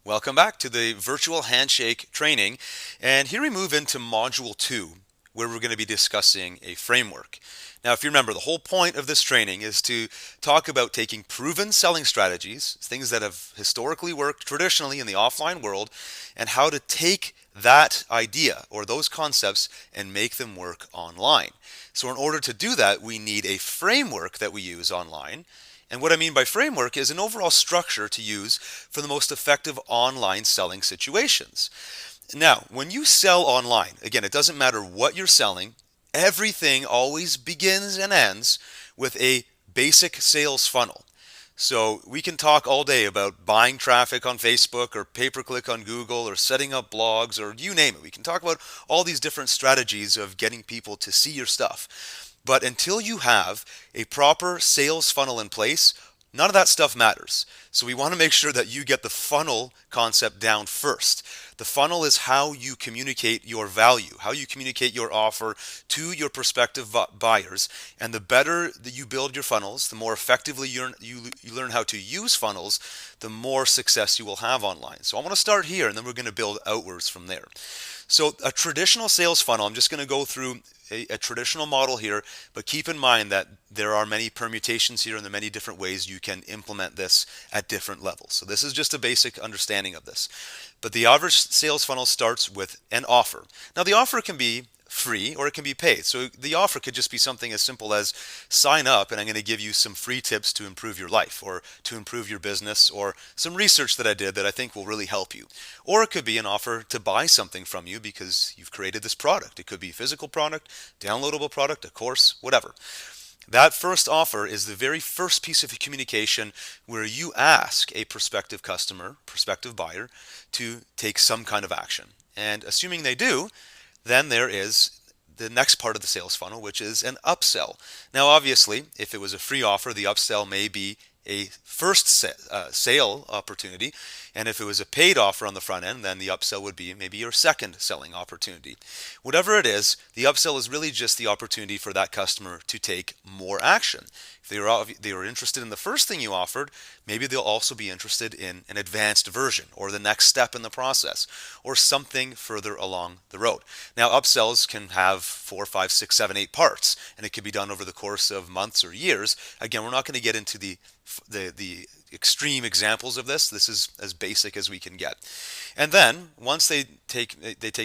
Welcome back to the virtual handshake training. And here we move into module 2, where we're going to be discussing a framework. Now, if you remember, the whole point of this training is to talk about taking proven selling strategies, things that have historically worked traditionally in the offline world, and how to take that idea or those concepts and make them work online. So in order to do that, we need a framework that we use online. And what I mean by framework is an overall structure to use for the most effective online selling situations. Now, when you sell online, again, it doesn't matter what you're selling, everything always begins and ends with a basic sales funnel. So we can talk all day about buying traffic on Facebook or pay-per-click on Google or setting up blogs or you name it. We can talk about all these different strategies of getting people to see your stuff. But until you have a proper sales funnel in place, none of that stuff matters. So we want to make sure that you get the funnel concept down first. The funnel is how you communicate your value, how you communicate your offer to your prospective buyers. And the better that you build your funnels, the more effectively you learn how to use funnels, the more success you will have online. So I want to start here and then we're going to build outwards from there. So a traditional sales funnel, I'm just going to go through a traditional model here, but keep in mind that there are many permutations here and there are many different ways you can implement this at different levels. So this is just a basic understanding of this. But the average sales funnel starts with an offer. Now the offer can be free or it can be paid. So the offer could just be something as simple as sign up and I'm going to give you some free tips to improve your life or to improve your business or some research that I did that I think will really help you. Or it could be an offer to buy something from you because you've created this product. It could be a physical product, downloadable product, a course, whatever. That first offer is the very first piece of communication where you ask a prospective customer, prospective buyer, to take some kind of action. And assuming they do, then there is the next part of the sales funnel, which is an upsell. Now, obviously, if it was a free offer, the upsell may be a first sale opportunity. And if it was a paid offer on the front end, then the upsell would be maybe your second selling opportunity. Whatever it is, the upsell is really just the opportunity for that customer to take more action. If they were interested in the first thing you offered, maybe they'll also be interested in an advanced version or the next step in the process or something further along the road. Now, upsells can have 4, 5, 6, 7, 8 parts, and it can be done over the course of months or years. Again, we're not going to get into the extreme examples of this. This is as basic as we can get. And then once they take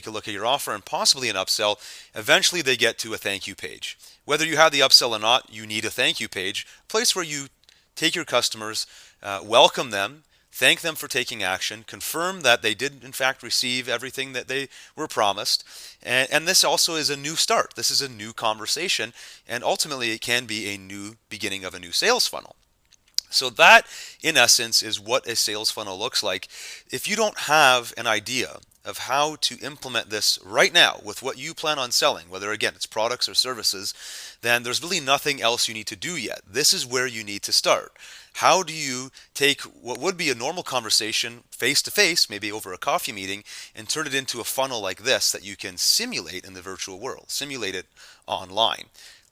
a look at your offer and possibly an upsell, eventually they get to a thank you page. Whether you have the upsell or not, you need a thank you page, a place where you take your customers, welcome them, thank them for taking action, confirm that they did in fact receive everything that they were promised. And this also is a new start. This is a new conversation, and ultimately it can be a new beginning of a new sales funnel. So that, in essence, is what a sales funnel looks like. If you don't have an idea of how to implement this right now with what you plan on selling, whether again it's products or services, then there's really nothing else you need to do yet. This is where you need to start. How do you take what would be a normal conversation face to face, maybe over a coffee meeting, and turn it into a funnel like this that you can simulate in the virtual world, simulate it online?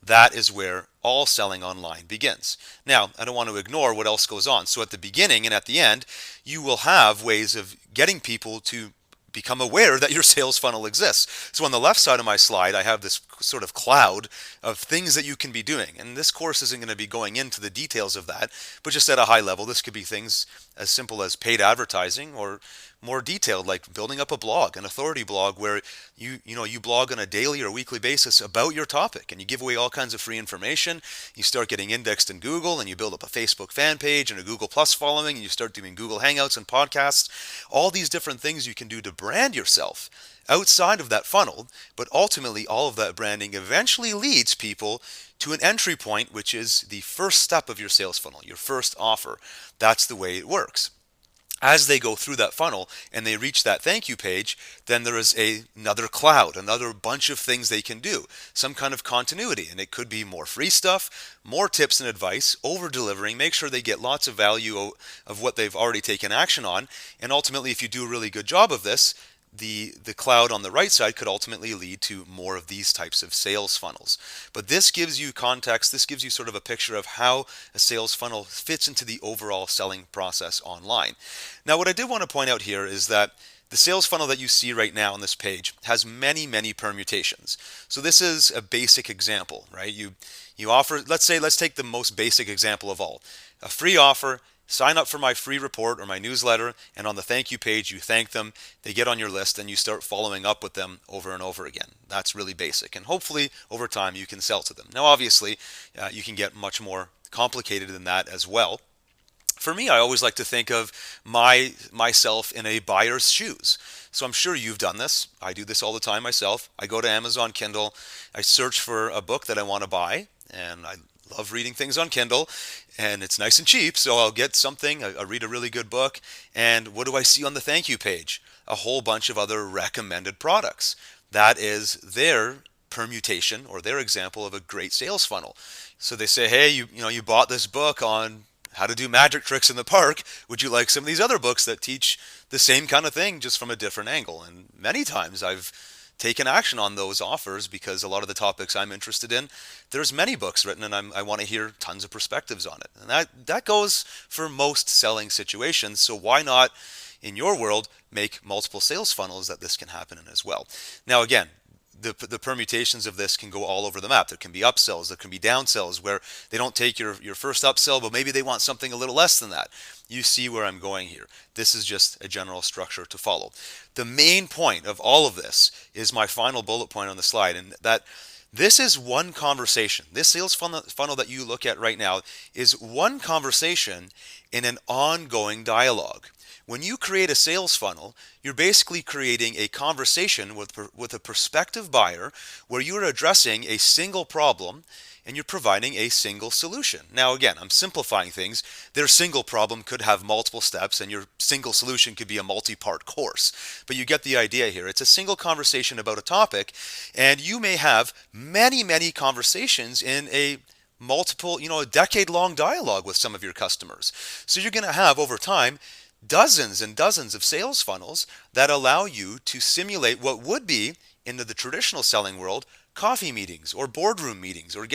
That is where all selling online begins. Now, I don't want to ignore what else goes on. So at the beginning and at the end, you will have ways of getting people to become aware that your sales funnel exists. So on the left side of my slide, I have this sort of cloud of things that you can be doing. And this course isn't going to be going into the details of that, but just at a high level, this could be things as simple as paid advertising or more detailed, like building up a blog, an authority blog where you blog on a daily or weekly basis about your topic and you give away all kinds of free information. You start getting indexed in Google and you build up a Facebook fan page and a Google Plus following and you start doing Google Hangouts and podcasts. All these different things you can do to brand yourself outside of that funnel, but ultimately all of that branding eventually leads people to an entry point, which is the first step of your sales funnel, your first offer. That's the way it works. As they go through that funnel and they reach that thank you page, then there is another cloud, another bunch of things they can do, some kind of continuity. And it could be more free stuff, more tips and advice, over delivering, make sure they get lots of value of what they've already taken action on. And ultimately, if you do a really good job of this, the cloud on the right side could ultimately lead to more of these types of sales funnels. But this gives you context, this gives you sort of a picture of how a sales funnel fits into the overall selling process online. Now, what I did want to point out here is that the sales funnel that you see right now on this page has many, many permutations. So this is a basic example, right? You offer, let's take the most basic example of all. A free offer. Sign up for my free report or my newsletter, and on the thank you page, you thank them. They get on your list, and you start following up with them over and over again. That's really basic, and hopefully, over time, you can sell to them. Now, obviously, you can get much more complicated than that as well. For me, I always like to think of myself in a buyer's shoes. So I'm sure you've done this. I do this all the time myself. I go to Amazon Kindle, I search for a book that I want to buy, and I love reading things on Kindle, and it's nice and cheap, so I'll get something, I read a really good book, and what do I see on the thank you page? A whole bunch of other recommended products. That is their permutation or their example of a great sales funnel. So they say, hey, you bought this book on how to do magic tricks in the park. Would you like some of these other books that teach the same kind of thing just from a different angle? And many times I've taken action on those offers because a lot of the topics I'm interested in, there's many books written, and I want to hear tons of perspectives on it. And that goes for most selling situations. So why not, in your world, make multiple sales funnels that this can happen in as well? Now, again, the permutations of this can go all over the map. There can be upsells, there can be downsells where they don't take your first upsell, but maybe they want something a little less than that. You see where I'm going here. This is just a general structure to follow. The main point of all of this is my final bullet point on the slide, and that this is one conversation. This sales funnel that you look at right now is one conversation in an ongoing dialogue. When you create a sales funnel, you're basically creating a conversation with a prospective buyer where you're addressing a single problem and you're providing a single solution. Now, again, I'm simplifying things. Their single problem could have multiple steps, and your single solution could be a multi-part course. But you get the idea here. It's a single conversation about a topic, and you may have many, many conversations in a a decade-long dialogue with some of your customers. So you're going to have, over time, dozens and dozens of sales funnels that allow you to simulate what would be, in the traditional selling world, coffee meetings or boardroom meetings, or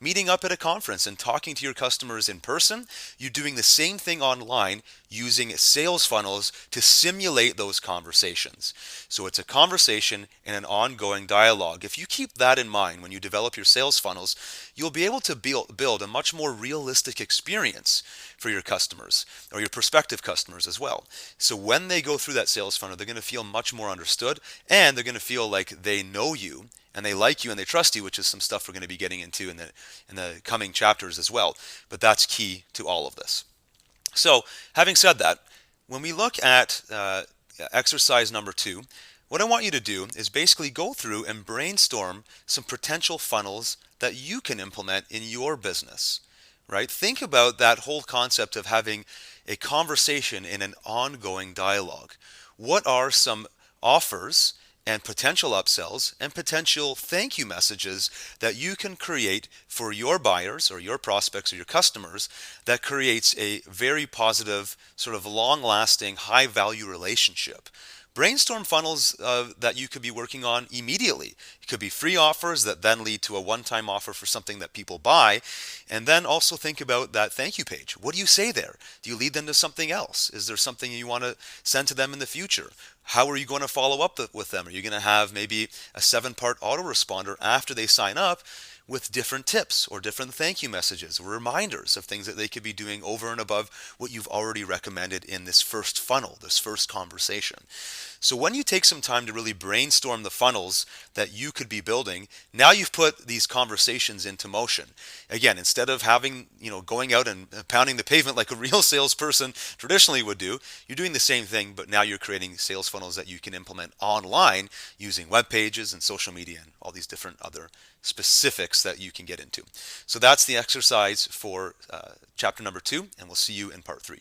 meeting up at a conference and talking to your customers in person. You're doing the same thing online using sales funnels to simulate those conversations. So it's a conversation and an ongoing dialogue. If you keep that in mind when you develop your sales funnels, you'll be able to build a much more realistic experience for your customers or your prospective customers as well. So when they go through that sales funnel, they're going to feel much more understood, and they're going to feel like they know you and they like you and they trust you, which is some stuff we're going to be getting into in the coming chapters as well. But that's key to all of this. So, having said that, when we look at exercise number 2, what I want you to do is basically go through and brainstorm some potential funnels that you can implement in your business, right? Think about that whole concept of having a conversation in an ongoing dialogue. What are some offers and potential upsells and potential thank you messages that you can create for your buyers or your prospects or your customers that creates a very positive, sort of long-lasting, high-value relationship? Brainstorm funnels that you could be working on immediately. It could be free offers that then lead to a one-time offer for something that people buy. And then also think about that thank you page. What do you say there? Do you lead them to something else? Is there something you want to send to them in the future? How are you going to follow up with them? Are you going to have maybe a 7-part autoresponder after they sign up with different tips or different thank you messages or reminders of things that they could be doing over and above what you've already recommended in this first funnel, this first conversation? So when you take some time to really brainstorm the funnels that you could be building, now you've put these conversations into motion. Again, instead of going out and pounding the pavement like a real salesperson traditionally would do, you're doing the same thing, but now you're creating sales funnels that you can implement online using web pages and social media and all these different other specifics that you can get into. So that's the exercise for chapter number 2, and we'll see you in part 3.